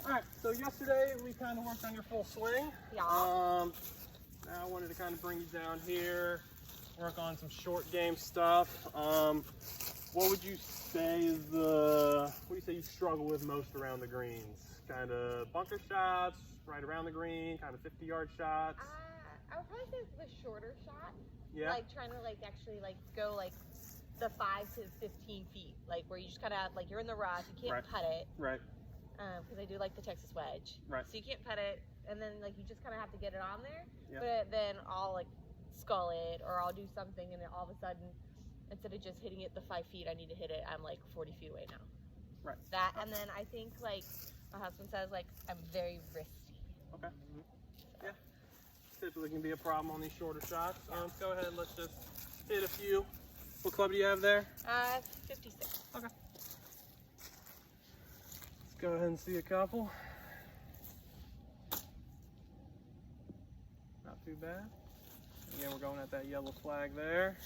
Alright, so yesterday we kind of worked on your full swing. Yeah. Now I wanted to kind of bring you down here, work on some short game stuff. What would you say is what do you say you struggle with most around the greens? Kind of bunker shots, right around the green, kind of 50-yard shots? I would probably say it's the shorter shot. Yeah. Like trying to actually go the 5 to 15 feet, where you just kind of you're in the rough, you can't putt it. Right. Because I do like the Texas wedge. Right. So you can't putt it, and then you just kind of have to get it on there. Yep. But then I'll skull it, or I'll do something, and then all of a sudden, instead of just hitting it the 5 feet, I need to hit it. I'm 40 feet away now. Right. That, and then I think my husband says I'm very wristy. Okay. Yeah. Typically can be a problem on these shorter shots. Go ahead. Let's just hit a few. What club do you have there? 56. Okay. Let's go ahead and see a couple. Not too bad. Again, we're going at that yellow flag there.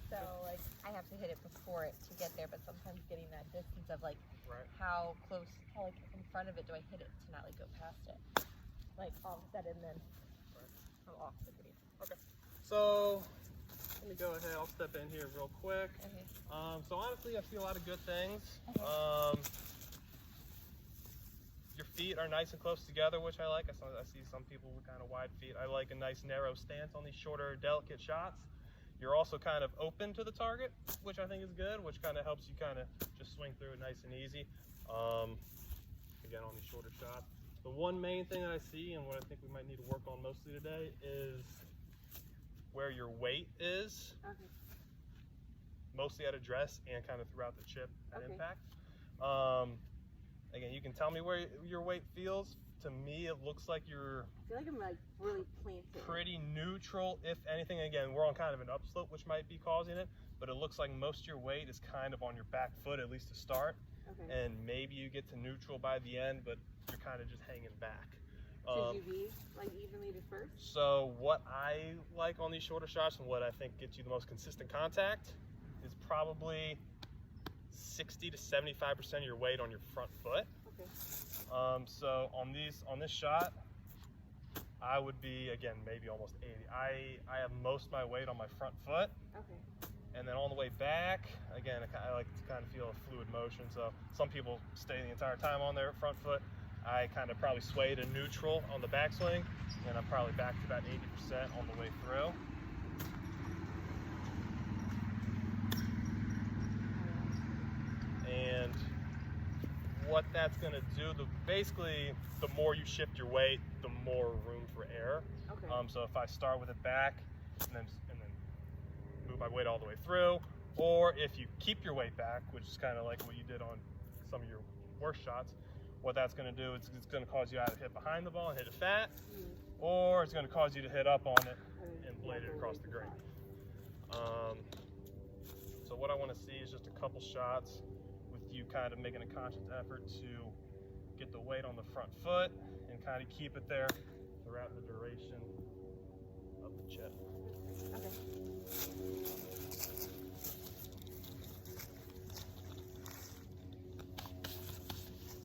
So I have to hit it before it to get there, but sometimes getting that distance of how close, how in front of it do I hit it to not go past it, all of a sudden then I'm off the green. Okay. So let me go ahead. I'll step in here real quick. Okay. So honestly, I see a lot of good things. Okay. Your feet are nice and close together, which I like. I see some people with kind of wide feet. I like a nice narrow stance on these shorter, delicate shots. You're also kind of open to the target, which I think is good, which kind of helps you kind of just swing through it nice and easy. Again, on these shorter shots. The one main thing that I see, and what I think we might need to work on mostly today, is where your weight is. Okay. Mostly at address and kind of throughout the chip at impact. Again, you can tell me where your weight feels. To me, it looks like you're I feel like I'm really planted. Pretty neutral, if anything. Again, we're on kind of an upslope, which might be causing it, but it looks like most of your weight is kind of on your back foot, at least to start. Okay. And maybe you get to neutral by the end, but you're kind of just hanging back. Should you be evenly dispersed? So what I like on these shorter shots and what I think gets you the most consistent contact is probably 60 to 75% of your weight on your front foot. Okay. So on this shot, I would be, again, maybe almost 80. I have most of my weight on my front foot. Okay. And then on the way back, again, I like to kind of feel a fluid motion. So some people stay the entire time on their front foot. I kind of probably sway to neutral on the backswing, and I'm probably back to about 80% on the way through. And what that's going to do, basically, the more you shift your weight, the more room for error. Okay. So if I start with it back and then move my weight all the way through, or if you keep your weight back, which is kind of like what you did on some of your worst shots, what that's going to do is it's going to cause you either hit behind the ball and hit it fat, or it's going to cause you to hit up on it and blade it across the green. So what I want to see is just a couple shots with you kind of making a conscious effort to get the weight on the front foot and kind of keep it there throughout the duration of the chip. Okay.